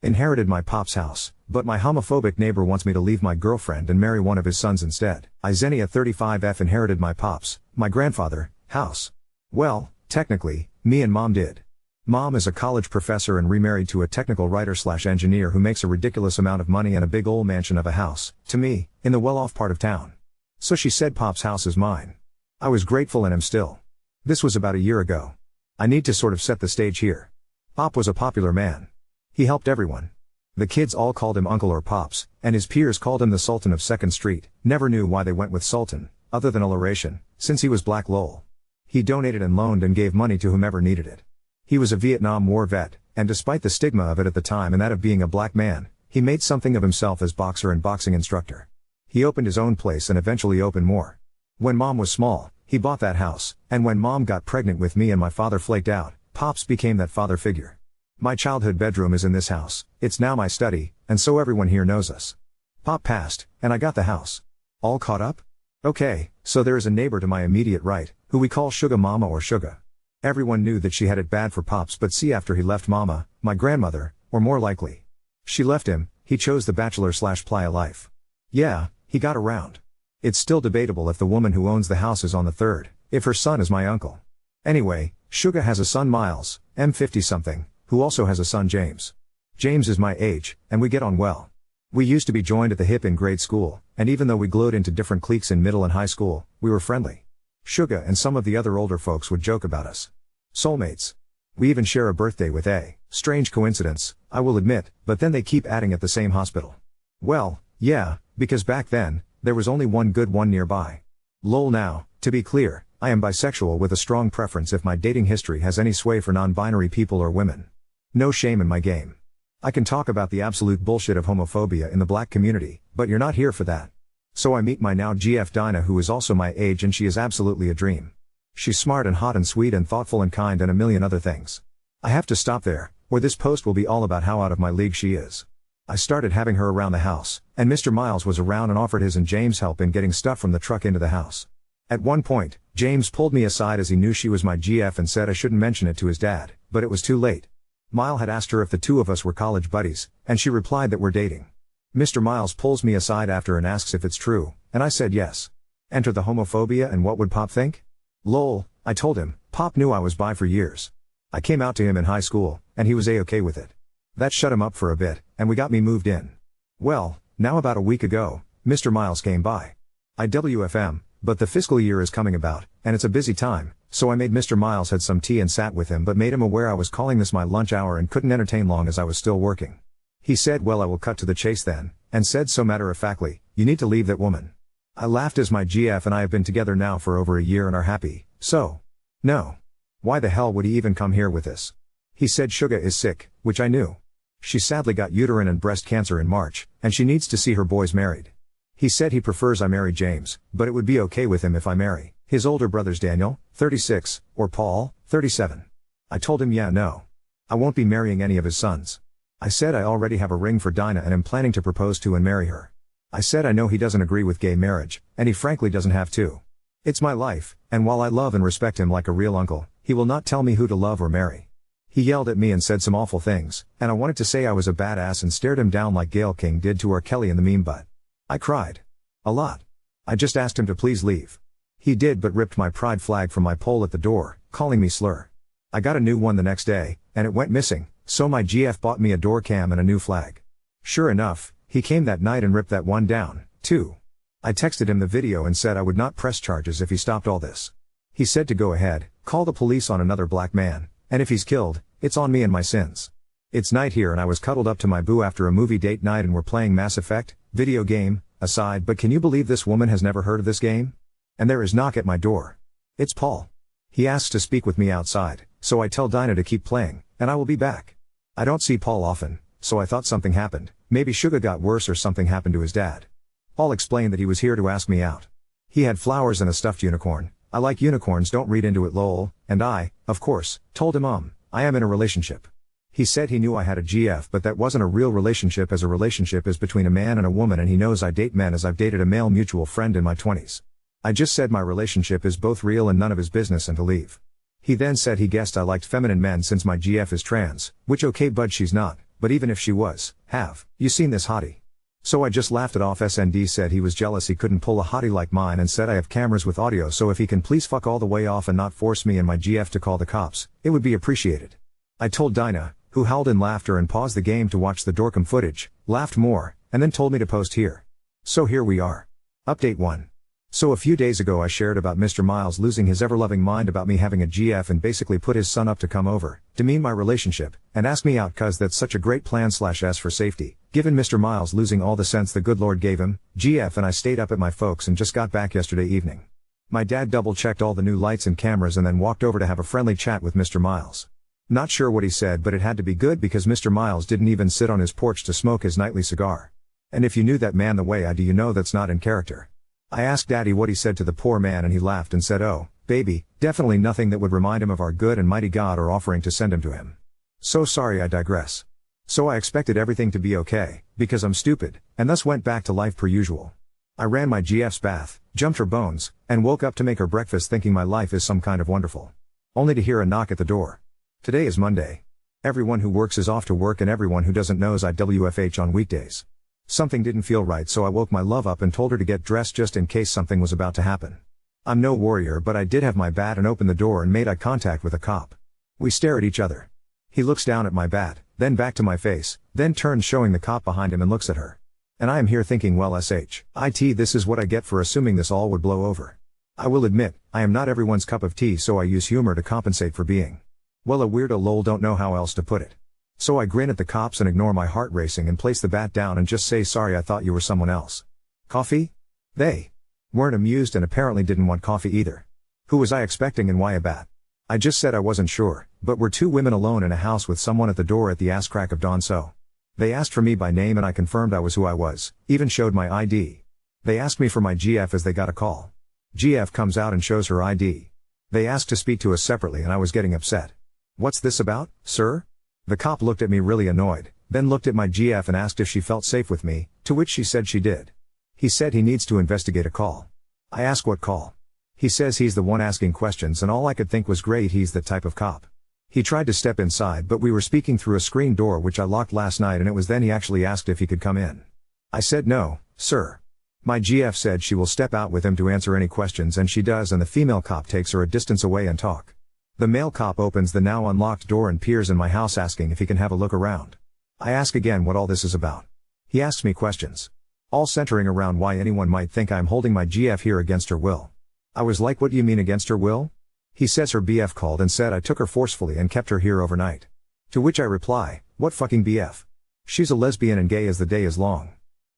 Inherited my pop's house, but my homophobic neighbor wants me to leave my girlfriend and marry one of his sons instead. Xenia 35F inherited my pop's, my grandfather, house. Well, technically, me and mom did. Mom is a college professor and remarried to a technical writer/engineer who makes a ridiculous amount of money and a big old mansion of a house, to me, in the well-off part of town. So she said pop's house is mine. I was grateful and am still. This was about a year ago. I need to sort of set the stage here. Pop was a popular man. He helped everyone. The kids all called him Uncle or Pops, and his peers called him the Sultan of 2nd Street, never knew why they went with Sultan, other than alliteration, since he was black lol. He donated and loaned and gave money to whomever needed it. He was a Vietnam War vet, and despite the stigma of it at the time and that of being a black man, he made something of himself as boxer and boxing instructor. He opened his own place and eventually opened more. When mom was small, he bought that house, and when mom got pregnant with me and my father flaked out, Pops became that father figure. My childhood bedroom is in this house, it's now my study, and so everyone here knows us. Pop passed, and I got the house. All caught up? Okay, so there is a neighbor to my immediate right, who we call Sugar Mama or Sugar. Everyone knew that she had it bad for Pops, but see, after he left Mama, my grandmother, or more likely, she left him, he chose the bachelor/playa life. Yeah, he got around. It's still debatable if the woman who owns the house is on the third, if her son is my uncle. Anyway, Sugar has a son Miles, M50 something, who also has a son James. James is my age, and we get on well. We used to be joined at the hip in grade school, and even though we glowed into different cliques in middle and high school, we were friendly. Sugar and some of the other older folks would joke about us. Soulmates. We even share a birthday with A. Strange coincidence, I will admit, but then they keep adding at the same hospital. Well, yeah, because back then, there was only one good one nearby. Lol. Now, to be clear, I am bisexual with a strong preference if my dating history has any sway for non-binary people or women. No shame in my game. I can talk about the absolute bullshit of homophobia in the black community, but you're not here for that. So I meet my now GF Dinah, who is also my age, and she is absolutely a dream. She's smart and hot and sweet and thoughtful and kind and a million other things. I have to stop there, or this post will be all about how out of my league she is. I started having her around the house, and Mr. Miles was around and offered his and James' help in getting stuff from the truck into the house. At one point, James pulled me aside as he knew she was my GF and said I shouldn't mention it to his dad, but it was too late. Miles had asked her if the two of us were college buddies, and she replied that we're dating. Mr. Miles pulls me aside after and asks if it's true, and I said yes. Enter the homophobia and what would Pop think? Lol, I told him. Pop knew I was bi for years. I came out to him in high school, and he was A-okay with it. That shut him up for a bit, and we got me moved in. Well, now about a week ago, Mr. Miles came by. IWFM, but the fiscal year is coming about, and it's a busy time, so I made Mr. Miles had some tea and sat with him but made him aware I was calling this my lunch hour and couldn't entertain long as I was still working. He said, well, I will cut to the chase then, and said so matter-of-factly, you need to leave that woman. I laughed as my GF and I have been together now for over a year and are happy, so. No. Why the hell would he even come here with this? He said Sugar is sick, which I knew. She sadly got uterine and breast cancer in March, and she needs to see her boys married. He said he prefers I marry James, but it would be okay with him if I marry his older brothers Daniel, 36, or Paul, 37. I told him yeah no. I won't be marrying any of his sons. I said I already have a ring for Dinah and am planning to propose to and marry her. I said I know he doesn't agree with gay marriage, and he frankly doesn't have to. It's my life, and while I love and respect him like a real uncle, he will not tell me who to love or marry. He yelled at me and said some awful things, and I wanted to say I was a badass and stared him down like Gayle King did to R. Kelly in the meme, but I cried. A lot. I just asked him to please leave. He did, but ripped my pride flag from my pole at the door, calling me slur. I got a new one the next day, and it went missing, so my GF bought me a door cam and a new flag. Sure enough, he came that night and ripped that one down, too. I texted him the video and said I would not press charges if he stopped all this. He said to go ahead, call the police on another black man, and if he's killed, it's on me and my sins. It's night here and I was cuddled up to my boo after a movie date night and we're playing Mass Effect, video game, aside, but can you believe this woman has never heard of this game? And there is knock at my door. It's Paul. He asks to speak with me outside, so I tell Dinah to keep playing, and I will be back. I don't see Paul often, so I thought something happened, maybe Sugar got worse or something happened to his dad. Paul explained that he was here to ask me out. He had flowers and a stuffed unicorn. I like unicorns, don't read into it lol, and I, of course, told him I am in a relationship. He said he knew I had a GF but that wasn't a real relationship as a relationship is between a man and a woman and he knows I date men as I've dated a male mutual friend in my 20s. I just said my relationship is both real and none of his business and to leave. He then said he guessed I liked feminine men since my GF is trans, which okay bud she's not, But even if she was, have you seen this hottie? So I just laughed it off. SND said he was jealous he couldn't pull a hottie like mine and said I have cameras with audio, so if he can please fuck all the way off and not force me and my GF to call the cops, it would be appreciated. I told Dinah, who howled in laughter and paused the game to watch the Dorcam footage, laughed more, and then told me to post here. So here we are. Update 1. So a few days ago I shared about Mr. Miles losing his ever-loving mind about me having a GF and basically put his son up to come over, demean my relationship, and ask me out cause that's such a great plan /s for safety, given Mr. Miles losing all the sense the good Lord gave him. GF and I stayed up at my folks and just got back yesterday evening. My dad double-checked all the new lights and cameras and then walked over to have a friendly chat with Mr. Miles. Not sure what he said, but it had to be good because Mr. Miles didn't even sit on his porch to smoke his nightly cigar. And if you knew that man the way I do, you know that's not in character. I asked Daddy what he said to the poor man and he laughed and said, "Oh, baby, definitely nothing that would remind him of our good and mighty God or offering to send him to him." So sorry, I digress. So I expected everything to be okay, because I'm stupid, and thus went back to life per usual. I ran my GF's bath, jumped her bones, and woke up to make her breakfast thinking my life is some kind of wonderful. Only to hear a knock at the door. Today is Monday. Everyone who works is off to work and everyone who doesn't knows I WFH on weekdays. Something didn't feel right, so I woke my love up and told her to get dressed just in case something was about to happen. I'm no warrior, but I did have my bat and opened the door and made eye contact with a cop. We stare at each other. He looks down at my bat, then back to my face, then turns showing the cop behind him and looks at her. And I am here thinking, well shit, this is what I get for assuming this all would blow over. I will admit, I am not everyone's cup of tea, so I use humor to compensate for being, well, a weirdo lol, don't know how else to put it. So I grin at the cops and ignore my heart racing and place the bat down and just say, "Sorry, I thought you were someone else." Coffee? They weren't amused and apparently didn't want coffee either. Who was I expecting and why a bat? I just said I wasn't sure, but we're two women alone in a house with someone at the door at the ass crack of dawn, so they asked for me by name and I confirmed I was who I was, even showed my ID. They asked me for my GF as they got a call. GF comes out and shows her ID. They asked to speak to us separately and I was getting upset. "What's this about, sir?" The cop looked at me really annoyed, then looked at my GF and asked if she felt safe with me, to which she said she did. He said he needs to investigate a call. I asked what call. He says he's the one asking questions and all I could think was great, he's that type of cop. He tried to step inside but we were speaking through a screen door which I locked last night and it was then he actually asked if he could come in. I said no, sir. My GF said she will step out with him to answer any questions and she does, and the female cop takes her a distance away and talk. The male cop opens the now unlocked door and peers in my house asking if he can have a look around. I ask again what all this is about. He asks me questions, all centering around why anyone might think I'm holding my GF here against her will. I was like, what do you mean against her will? He says her BF called and said I took her forcefully and kept her here overnight. To which I reply, what fucking BF? She's a lesbian and gay as the day is long.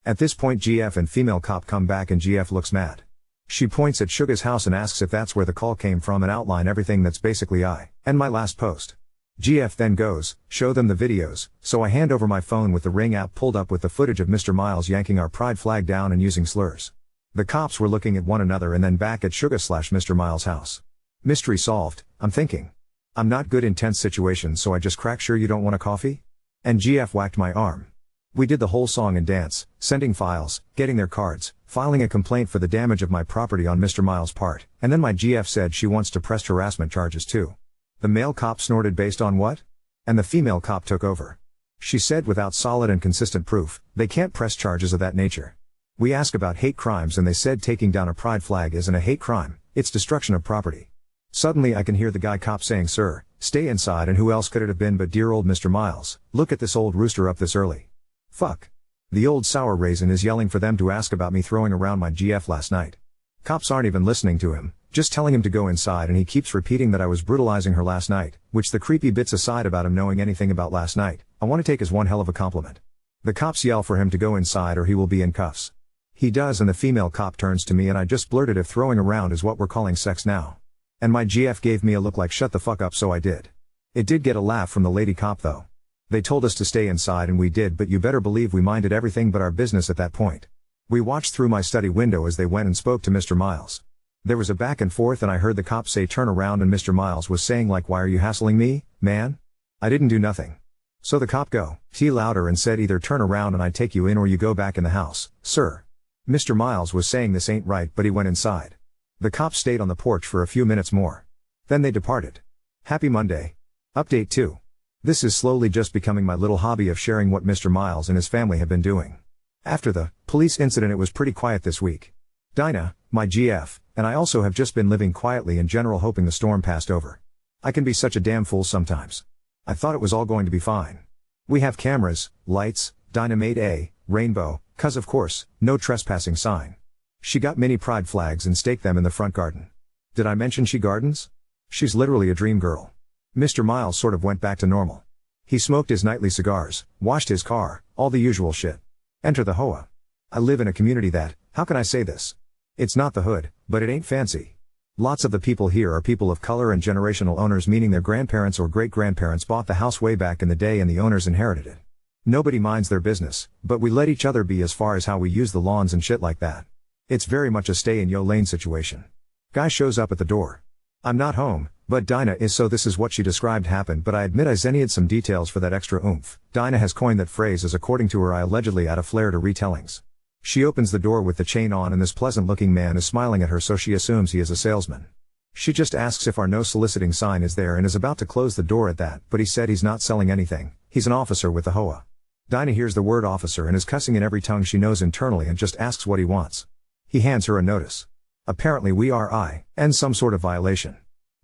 At this point GF and female cop come back and GF looks mad. She points at Suga's house and asks if that's where the call came from and outline everything that's basically I and my last post. GF then goes, show them the videos, so I hand over my phone with the Ring app pulled up with the footage of Mr. Miles yanking our pride flag down and using slurs. The cops were looking at one another and then back at Suga/Mr. Miles' house. Mystery solved, I'm thinking. I'm not good in tense situations, so I just crack, "Sure you don't want a coffee?" And GF whacked my arm. We did the whole song and dance, sending files, getting their cards, filing a complaint for the damage of my property on Mr. Miles' part, and then my GF said she wants to press harassment charges too. The male cop snorted, "Based on what?" And the female cop took over. She said without solid and consistent proof, they can't press charges of that nature. We asked about hate crimes and they said taking down a pride flag isn't a hate crime, it's destruction of property. Suddenly I can hear the guy cop saying, "Sir, stay inside," and who else could it have been but dear old Mr. Miles, "Look at this old rooster up this early." Fuck. The old sour raisin is yelling for them to ask about me throwing around my GF last night. Cops aren't even listening to him, just telling him to go inside, and he keeps repeating that I was brutalizing her last night, which, the creepy bits aside about him knowing anything about last night, I want to take as one hell of a compliment. The cops yell for him to go inside or he will be in cuffs. He does, and the female cop turns to me and I just blurted if throwing around is what we're calling sex now. And my GF gave me a look like shut the fuck up, so I did. It did get a laugh from the lady cop though. They told us to stay inside and we did, but you better believe we minded everything but our business at that point. We watched through my study window as they went and spoke to Mr. Miles. There was a back and forth and I heard the cop say turn around and Mr. Miles was saying like, "Why are you hassling me, man? I didn't do nothing." So the cop go, "T louder," and said either turn around and I take you in or you go back in the house, sir. Mr. Miles was saying this ain't right, but he went inside. The cops stayed on the porch for a few minutes more. Then they departed. Happy Monday. Update 2. This is slowly just becoming my little hobby of sharing what Mr. Miles and his family have been doing. After the police incident, it was pretty quiet this week. Dinah, my GF, and I also have just been living quietly in general, hoping the storm passed over. I can be such a damn fool sometimes. I thought it was all going to be fine. We have cameras, lights, Dinah made a rainbow, cause of course, no trespassing sign. She got mini pride flags and staked them in the front garden. Did I mention she gardens? She's literally a dream girl. Mr. Miles sort of went back to normal. He smoked his nightly cigars, washed his car, all the usual shit. Enter the HOA. I live in a community that, how can I say this? It's not the hood, but it ain't fancy. Lots of the people here are people of color and generational owners, meaning their grandparents or great-grandparents bought the house way back in the day and the owners inherited it. Nobody minds their business, but we let each other be as far as how we use the lawns and shit like that. It's very much a stay-in-your-lane situation. Guy shows up at the door. I'm not home, but Dinah is, so this is what she described happened, but I admit I zennied some details for that extra oomph. Dinah has coined that phrase as, according to her, I allegedly add a flair to retellings. She opens the door with the chain on and this pleasant-looking man is smiling at her, so she assumes he is a salesman. She just asks if our no soliciting sign is there and is about to close the door at that, but he said he's not selling anything, he's an officer with the HOA. Dinah hears the word officer and is cussing in every tongue she knows internally and just asks what he wants. He hands her a notice. Apparently we are and some sort of violation.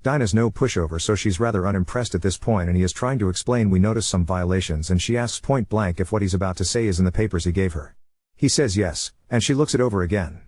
Dinah's no pushover, so she's rather unimpressed at this point, and he is trying to explain we noticed some violations, and she asks point blank if what he's about to say is in the papers he gave her. He says yes, and she looks it over again.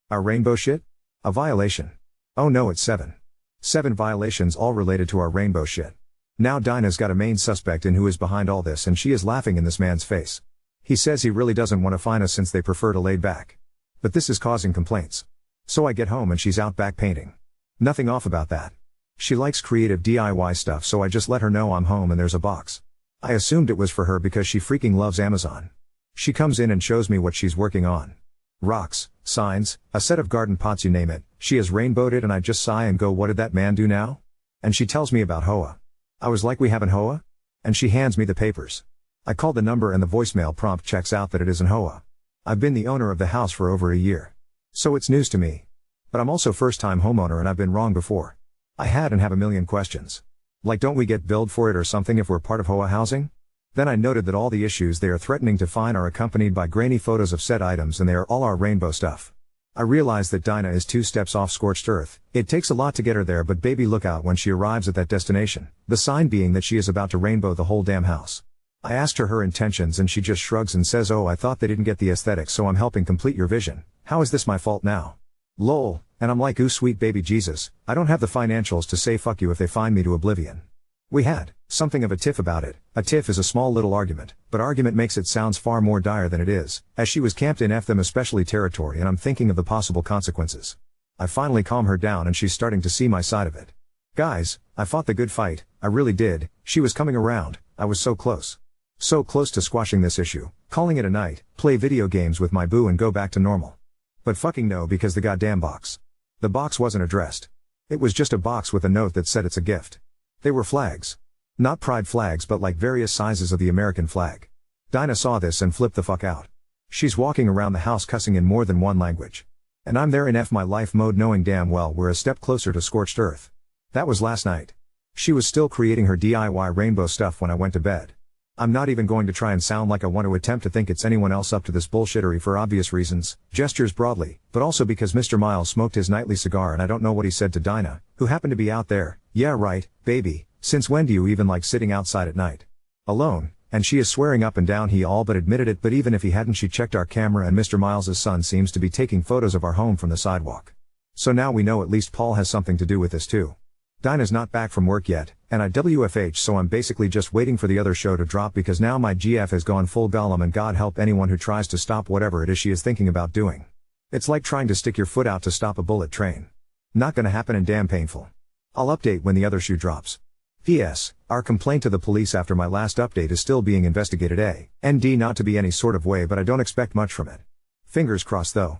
Our rainbow shit? A violation? Oh no, it's 7. 7 violations, all related to our rainbow shit. Now Dinah's got a main suspect in who is behind all this, and she is laughing in this man's face. He says he really doesn't want to fine us since they prefer to laid back. But this is causing complaints. So I get home and she's out back painting. Nothing off about that. She likes creative DIY stuff, so I just let her know I'm home and there's a box. I assumed it was for her because she freaking loves Amazon. She comes in and shows me what she's working on. Rocks, signs, a set of garden pots, you name it. She has rainbowed it, and I just sigh and go, what did that man do now? And she tells me about HOA. I was like, we have an HOA? And she hands me the papers. I call the number and the voicemail prompt checks out that it is an HOA. I've been the owner of the house for over a year. So it's news to me. But I'm also first-time homeowner and I've been wrong before. I had and have a million questions. Like, don't we get billed for it or something if we're part of HOA housing? Then I noted that all the issues they are threatening to fine are accompanied by grainy photos of said items, and they are all our rainbow stuff. I realize that Dinah is 2 steps off scorched earth. It takes a lot to get her there, but baby, look out when she arrives at that destination. The sign being that she is about to rainbow the whole damn house. I asked her intentions and she just shrugs and says, oh, I thought they didn't get the aesthetics, so I'm helping complete your vision. How is this my fault now? Lol. And I'm like, ooh sweet baby Jesus, I don't have the financials to say fuck you if they fine me to oblivion. We had something of a tiff about it. A tiff is a small little argument, but argument makes it sounds far more dire than it is, as she was camped in F them especially territory, and I'm thinking of the possible consequences. I finally calm her down and she's starting to see my side of it. Guys, I fought the good fight, I really did. She was coming around, I was so close. So close to squashing this issue, calling it a night, play video games with my boo and go back to normal. But fucking no, because the goddamn box. The box wasn't addressed. It was just a box with a note that said it's a gift. They were flags. Not pride flags, but like various sizes of the American flag. Dinah saw this and flipped the fuck out. She's walking around the house cussing in more than one language. And I'm there in F my life mode, knowing damn well we're a step closer to scorched earth. That was last night. She was still creating her DIY rainbow stuff when I went to bed. I'm not even going to try and sound like I want to attempt to think it's anyone else up to this bullshittery for obvious reasons, gestures broadly, but also because Mr. Miles smoked his nightly cigar and I don't know what he said to Dinah, who happened to be out there. Yeah right, baby, since when do you even like sitting outside at night? Alone, and she is swearing up and down he all but admitted it, but even if he hadn't, she checked our camera and Mr. Miles's son seems to be taking photos of our home from the sidewalk. So now we know at least Paul has something to do with this too. Dinah's not back from work yet, and I WFH, so I'm basically just waiting for the other show to drop because now my GF has gone full Gollum, and God help anyone who tries to stop whatever it is she is thinking about doing. It's like trying to stick your foot out to stop a bullet train. Not gonna happen and damn painful. I'll update when the other shoe drops. P.S. Our complaint to the police after my last update is still being investigated. ND, not to be any sort of way, but I don't expect much from it. Fingers crossed though.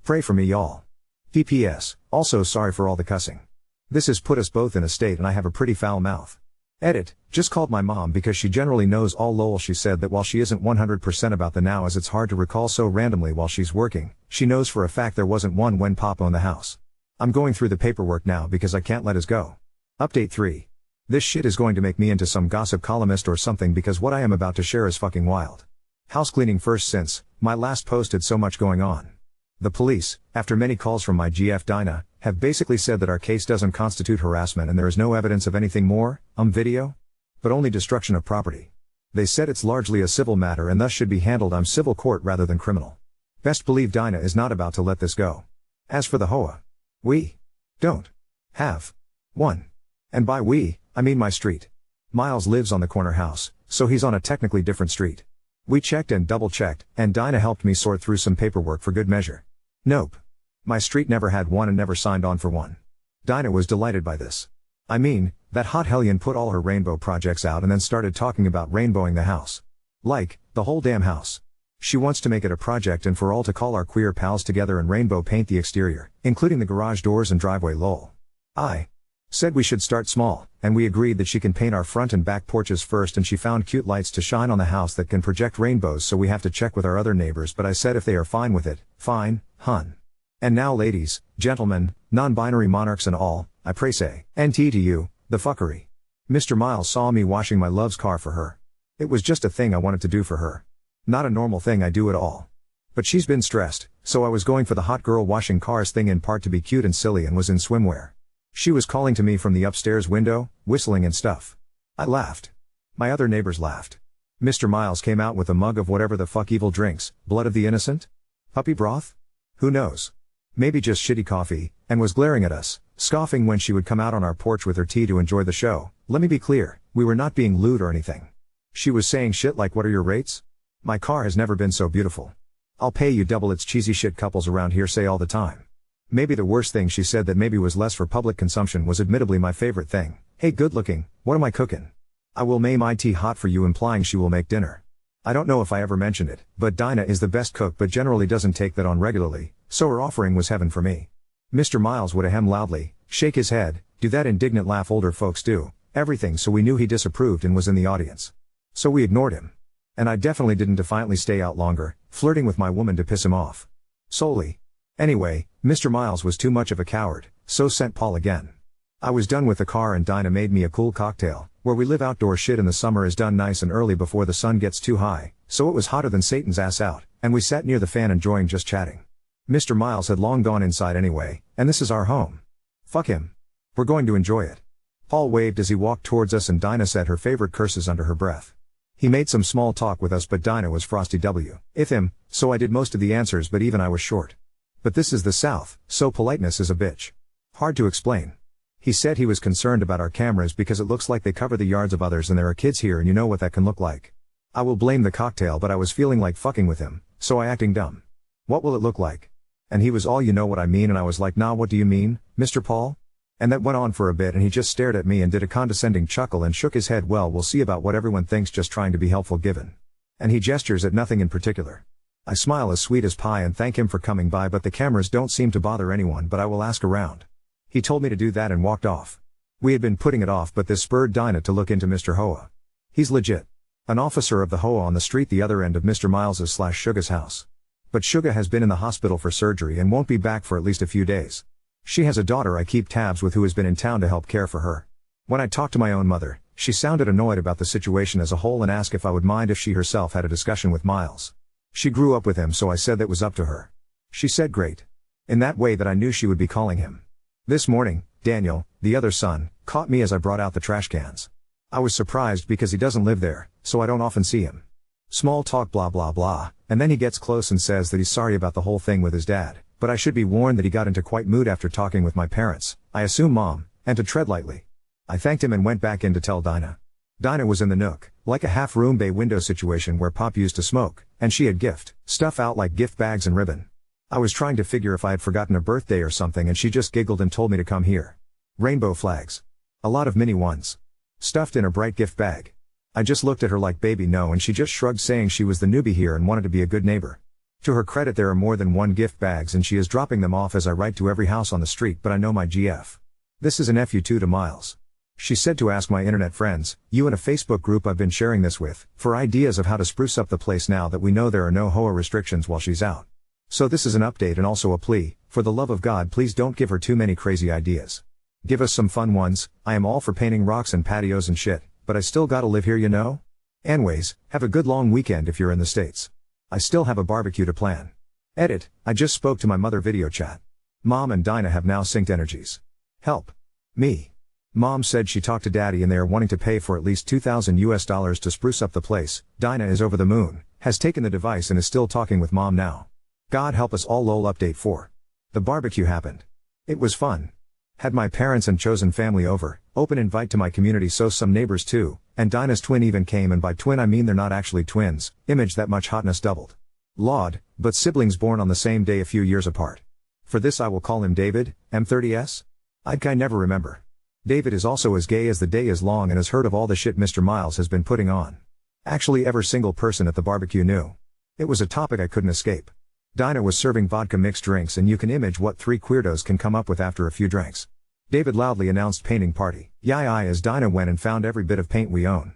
Pray for me y'all. PPS. Also sorry for all the cussing. This has put us both in a state and I have a pretty foul mouth. Edit, just called my mom because she generally knows all lol. She said that while she isn't 100% about the now, as it's hard to recall so randomly while she's working, she knows for a fact there wasn't one when Pop owned the house. I'm going through the paperwork now because I can't let us go. Update 3. This shit is going to make me into some gossip columnist or something because what I am about to share is fucking wild. House cleaning first since my last post had so much going on. The police, after many calls from my GF Dinah, have basically said that our case doesn't constitute harassment and there is no evidence of anything more, video, but only destruction of property. They said it's largely a civil matter and thus should be handled on civil court rather than criminal. Best believe Dinah is not about to let this go. As for the HOA, we don't have one. And by we, I mean my street. Miles lives on the corner house, so he's on a technically different street. We checked and double-checked, and Dinah helped me sort through some paperwork for good measure. Nope. My street never had one and never signed on for one. Dinah was delighted by this. I mean, that hot hellion put all her rainbow projects out and then started talking about rainbowing the house. Like, the whole damn house. She wants to make it a project and for all to call our queer pals together and rainbow paint the exterior, including the garage doors and driveway lol. I said we should start small, and we agreed that she can paint our front and back porches first and she found cute lights to shine on the house that can project rainbows so we have to check with our other neighbors but I said if they are fine with it, fine, hun. And now ladies, gentlemen, non-binary monarchs and all, I pray say, NT to you, the fuckery. Mr. Miles saw me washing my love's car for her. It was just a thing I wanted to do for her. Not a normal thing I do at all. But she's been stressed, so I was going for the hot girl washing cars thing in part to be cute and silly and was in swimwear. She was calling to me from the upstairs window, whistling and stuff. I laughed. My other neighbors laughed. Mr. Miles came out with a mug of whatever the fuck evil drinks, blood of the innocent? Puppy broth? Who knows? Maybe just shitty coffee, and was glaring at us, scoffing when she would come out on our porch with her tea to enjoy the show. Let me be clear, we were not being lewd or anything. She was saying shit like what are your rates? My car has never been so beautiful. I'll pay you double. It's cheesy shit couples around here say all the time. Maybe the worst thing she said that maybe was less for public consumption was admittedly my favorite thing. Hey good looking, what am I cooking? I will make my tea hot for you, implying she will make dinner. I don't know if I ever mentioned it, but Dinah is the best cook but generally doesn't take that on regularly, so her offering was heaven for me. Mr. Miles would ahem loudly, shake his head, do that indignant laugh older folks do, everything, so we knew he disapproved and was in the audience. So we ignored him. And I definitely didn't defiantly stay out longer, flirting with my woman to piss him off. Solely. Anyway, Mr. Miles was too much of a coward, so sent Paul again. I was done with the car and Dinah made me a cool cocktail. Where we live outdoor shit in the summer is done nice and early before the sun gets too high, so it was hotter than Satan's ass out, and we sat near the fan enjoying just chatting. Mr. Miles had long gone inside anyway, and this is our home. Fuck him. We're going to enjoy it. Paul waved as he walked towards us and Dinah said her favorite curses under her breath. He made some small talk with us but Dinah was frosty if him, so I did most of the answers but even I was short. But this is the South, so politeness is a bitch. Hard to explain. He said he was concerned about our cameras because it looks like they cover the yards of others and there are kids here and you know what that can look like. I will blame the cocktail but I was feeling like fucking with him, so I acting dumb. What will it look like? And he was all you know what I mean and I was like nah what do you mean, Mr. Paul? And that went on for a bit and he just stared at me and did a condescending chuckle and shook his head well we'll see about what everyone thinks just trying to be helpful given. And he gestures at nothing in particular. I smile as sweet as pie and thank him for coming by but the cameras don't seem to bother anyone but I will ask around. He told me to do that and walked off. We had been putting it off but this spurred Dinah to look into Mr. Hoa. He's legit. An officer of the Hoa on the street the other end of Mr. Miles's / Suga's house. But Suga has been in the hospital for surgery and won't be back for at least a few days. She has a daughter I keep tabs with who has been in town to help care for her. When I talked to my own mother, she sounded annoyed about the situation as a whole and asked if I would mind if she herself had a discussion with Miles. She grew up with him so I said that was up to her. She said great. In that way that I knew she would be calling him. This morning, Daniel, the other son, caught me as I brought out the trash cans. I was surprised because he doesn't live there, so I don't often see him. Small talk blah blah blah, and then he gets close and says that he's sorry about the whole thing with his dad, but I should be warned that he got into quite mood after talking with my parents, I assume mom, and to tread lightly. I thanked him and went back in to tell Dinah. Dinah was in the nook, like a half-room bay window situation where Pop used to smoke, and she had gift stuff out like gift bags and ribbon. I was trying to figure if I had forgotten a birthday or something and she just giggled and told me to come here. Rainbow flags. A lot of mini ones. Stuffed in a bright gift bag. I just looked at her like baby no and she just shrugged saying she was the newbie here and wanted to be a good neighbor. To her credit there are more than one gift bags and she is dropping them off as I write to every house on the street but I know my GF. This is an FU2 to Miles. She said to ask my internet friends, you and a Facebook group I've been sharing this with, for ideas of how to spruce up the place now that we know there are no HOA restrictions while she's out. So this is an update and also a plea, for the love of God please don't give her too many crazy ideas. Give us some fun ones. I am all for painting rocks and patios and shit, but I still gotta live here, you know? Anyways, have a good long weekend if you're in the States. I still have a barbecue to plan. Edit, I just spoke to my mother video chat. Mom and Dinah have now synced energies. Help. Me. Mom said she talked to Daddy and they are wanting to pay for at least $2,000 to spruce up the place. Dinah is over the moon, has taken the device and is still talking with Mom now. God help us all. Lol. Update 4. The barbecue happened. It was fun. Had my parents and chosen family over, open invite to my community, so some neighbors too, and Dinah's twin even came, and by twin I mean they're not actually twins. Image that much hotness doubled. Laud, but siblings born on the same day a few years apart. For this I will call him David, M30S? I'd never remember. David is also as gay as the day is long and has heard of all the shit Mr. Miles has been putting on. Actually every single person at the barbecue knew. It was a topic I couldn't escape. Dinah was serving vodka mixed drinks, and you can image what 3 queerdos can come up with after a few drinks. David loudly announced painting party. Yai as Dinah went and found every bit of paint we own.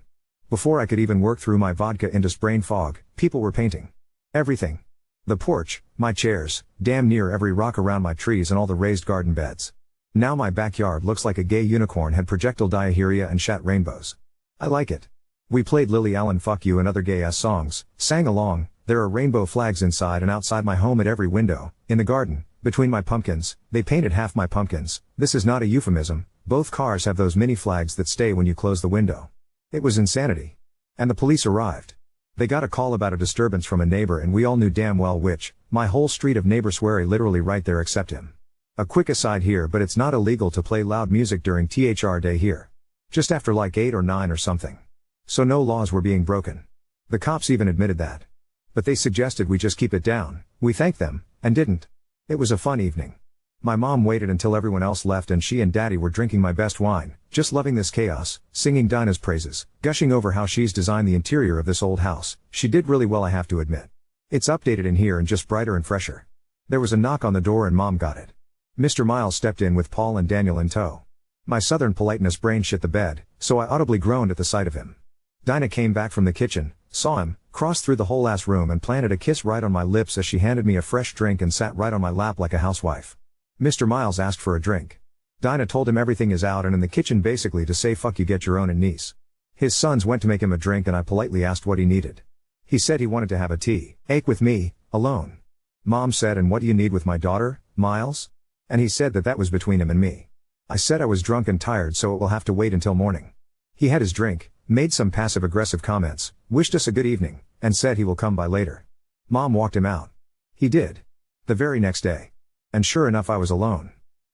Before I could even work through my vodka into brain fog, people were painting. Everything. The porch, my chairs, damn near every rock around my trees and all the raised garden beds. Now my backyard looks like a gay unicorn had projectile diarrhea and shat rainbows. I like it. We played Lily Allen Fuck You and other gay ass songs, sang along. There are rainbow flags inside and outside my home at every window, in the garden, between my pumpkins. They painted half my pumpkins. This is not a euphemism. Both cars have those mini flags that stay when you close the window. It was insanity. And the police arrived. They got a call about a disturbance from a neighbor and we all knew damn well which. My whole street of neighbors swear literally right there except him. A quick aside here, but it's not illegal to play loud music during THR day here. Just after like 8 or 9 or something. So no laws were being broken. The cops even admitted that. But they suggested we just keep it down. We thanked them, and didn't. It was a fun evening. My mom waited until everyone else left and she and Daddy were drinking my best wine, just loving this chaos, singing Dinah's praises, gushing over how she's designed the interior of this old house. She did really well, I have to admit. It's updated in here and just brighter and fresher. There was a knock on the door and Mom got it. Mr. Miles stepped in with Paul and Daniel in tow. My southern politeness brain shit the bed, so I audibly groaned at the sight of him. Dinah came back from the kitchen, saw him, crossed through the whole ass room and planted a kiss right on my lips as she handed me a fresh drink and sat right on my lap like a housewife. Mr. Miles asked for a drink. Dinah told him everything is out and in the kitchen, basically to say fuck you, get your own and niece. His sons went to make him a drink and I politely asked what he needed. He said he wanted to have a tea, ache with me, alone. Mom said, and what do you need with my daughter, Miles? And he said that was between him and me. I said I was drunk and tired, so it will have to wait until morning. He had his drink, made some passive-aggressive comments, wished us a good evening, and said he will come by later. Mom walked him out. He did. The very next day. And sure enough I was alone.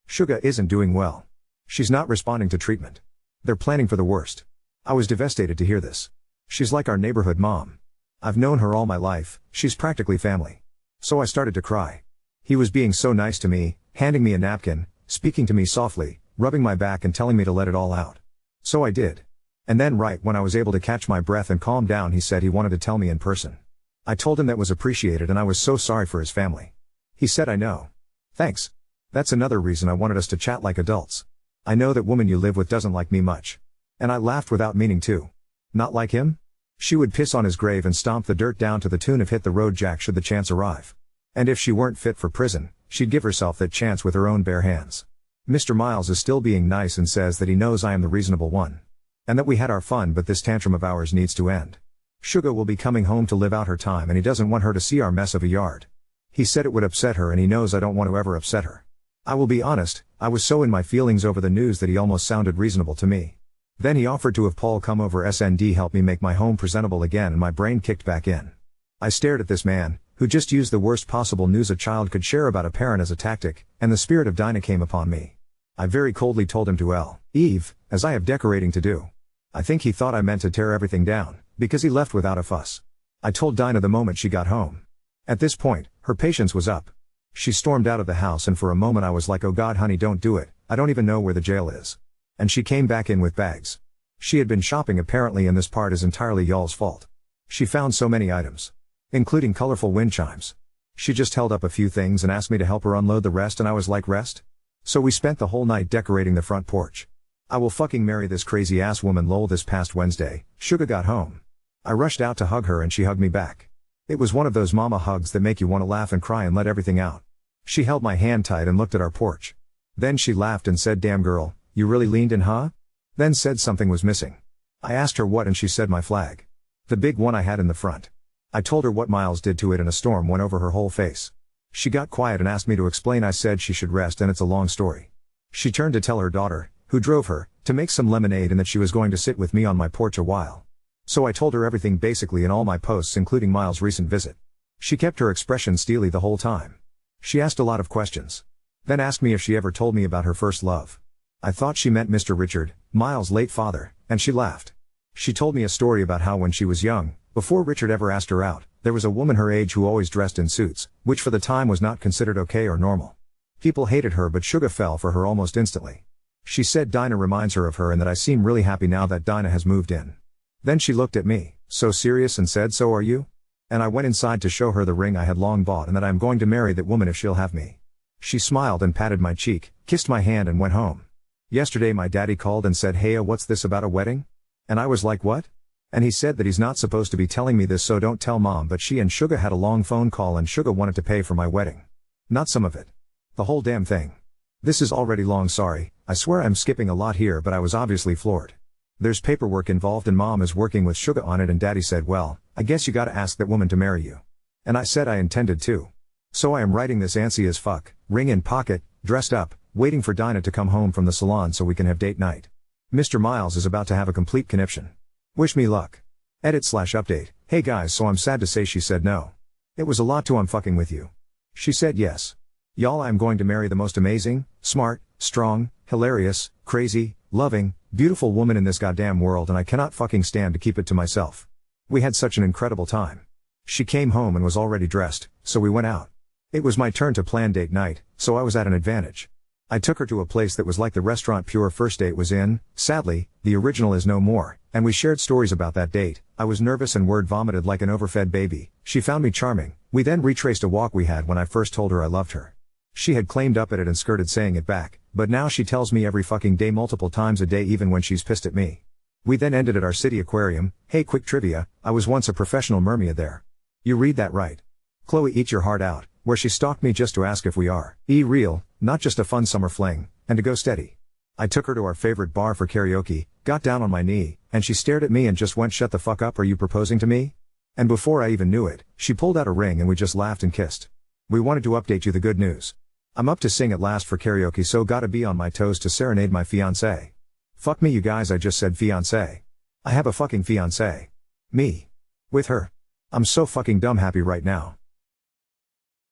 Suga isn't doing well. She's not responding to treatment. They're planning for the worst. I was devastated to hear this. She's like our neighborhood mom. I've known her all my life, she's practically family. So I started to cry. He was being so nice to me, handing me a napkin, speaking to me softly, rubbing my back and telling me to let it all out. So I did. And then right when I was able to catch my breath and calm down, he said he wanted to tell me in person. I told him that was appreciated and I was so sorry for his family. He said, I know. Thanks. That's another reason I wanted us to chat like adults. I know that woman you live with doesn't like me much. And I laughed without meaning to. Not like him? She would piss on his grave and stomp the dirt down to the tune of Hit the Road Jack should the chance arrive. And if she weren't fit for prison, she'd give herself that chance with her own bare hands. Mr. Miles is still being nice and says that he knows I am the reasonable one. And that we had our fun, but this tantrum of ours needs to end. Suga will be coming home to live out her time and he doesn't want her to see our mess of a yard. He said it would upset her and he knows I don't want to ever upset her. I will be honest, I was so in my feelings over the news that he almost sounded reasonable to me. Then he offered to have Paul come over SND help me make my home presentable again and my brain kicked back in. I stared at this man, who just used the worst possible news a child could share about a parent as a tactic, and the spirit of Dinah came upon me. I very coldly told him to leave, as I have decorating to do. I think he thought I meant to tear everything down, because he left without a fuss. I told Dinah the moment she got home. At this point, her patience was up. She stormed out of the house and for a moment I was like, oh God honey, don't do it, I don't even know where the jail is. And she came back in with bags. She had been shopping apparently, and this part is entirely y'all's fault. She found so many items. Including colorful wind chimes. She just held up a few things and asked me to help her unload the rest, and I was like, rest? So we spent the whole night decorating the front porch. I will fucking marry this crazy ass woman lol. This past Wednesday, Suga got home. I rushed out to hug her and she hugged me back. It was one of those mama hugs that make you want to laugh and cry and let everything out. She held my hand tight and looked at our porch. Then she laughed and said, damn girl, You really leaned in, huh? Then said something was missing. I asked her what and she said my flag. The big one I had in the front. I told her what Miles did to it and a storm went over her whole face. She got quiet and asked me to explain. I said she should rest and it's a long story. She turned to tell her daughter, who drove her, to make some lemonade and that she was going to sit with me on my porch a while. So I told her everything basically in all my posts including Miles' recent visit. She kept her expression steely the whole time. She asked a lot of questions. Then asked me if she ever told me about her first love. I thought she meant Mr. Richard, Miles' late father, and she laughed. She told me a story about how when she was young, before Richard ever asked her out, there was a woman her age who always dressed in suits, which for the time was not considered okay or normal. People hated her but Suga fell for her almost instantly. She said Dinah reminds her of her and that I seem really happy now that Dinah has moved in. Then she looked at me, so serious, and said, so are you? And I went inside to show her the ring I had long bought and that I am going to marry that woman if she'll have me. She smiled and patted my cheek, kissed my hand and went home. Yesterday my daddy called and said, hey, what's this about a wedding? And I was like, what? And he said that he's not supposed to be telling me this, so don't tell mom, but she and Suga had a long phone call and Suga wanted to pay for my wedding. Not some of it. The whole damn thing. This is already long, sorry, I swear I'm skipping a lot here, but I was obviously floored. There's paperwork involved and mom is working with Suga on it, and daddy said, well, I guess you gotta ask that woman to marry you. And I said I intended to. So I am writing this antsy as fuck, ring in pocket, dressed up, waiting for Dinah to come home from the salon so we can have date night. Mr. Miles is about to have a complete conniption. Wish me luck. Edit/update. Hey guys, so I'm sad to say she said no. It was a lot to I'm fucking with you. She said yes. Y'all, I'm going to marry the most amazing, smart, strong, hilarious, crazy, loving, beautiful woman in this goddamn world, and I cannot fucking stand to keep it to myself. We had such an incredible time. She came home and was already dressed, so we went out. It was my turn to plan date night, so I was at an advantage. I took her to a place that was like the restaurant Pure First Date was in. Sadly, the original is no more, and we shared stories about that date. I was nervous and word vomited like an overfed baby. She found me charming. We then retraced a walk we had when I first told her I loved her. She had claimed up at it and skirted saying it back, but now she tells me every fucking day, multiple times a day, even when she's pissed at me. We then ended at our city aquarium. Hey, quick trivia, I was once a professional mermaid there. You read that right. Chloe, eat your heart out, where she stalked me just to ask if we are real, not just a fun summer fling, and to go steady. I took her to our favorite bar for karaoke, got down on my knee, and she stared at me and just went, shut the fuck up, are you proposing to me? And before I even knew it, she pulled out a ring and we just laughed and kissed. We wanted to update you the good news. I'm up to sing at last for karaoke, so gotta be on my toes to serenade my fiancé. Fuck me you guys, I just said fiancé. I have a fucking fiancé. Me. With her. I'm so fucking dumb happy right now.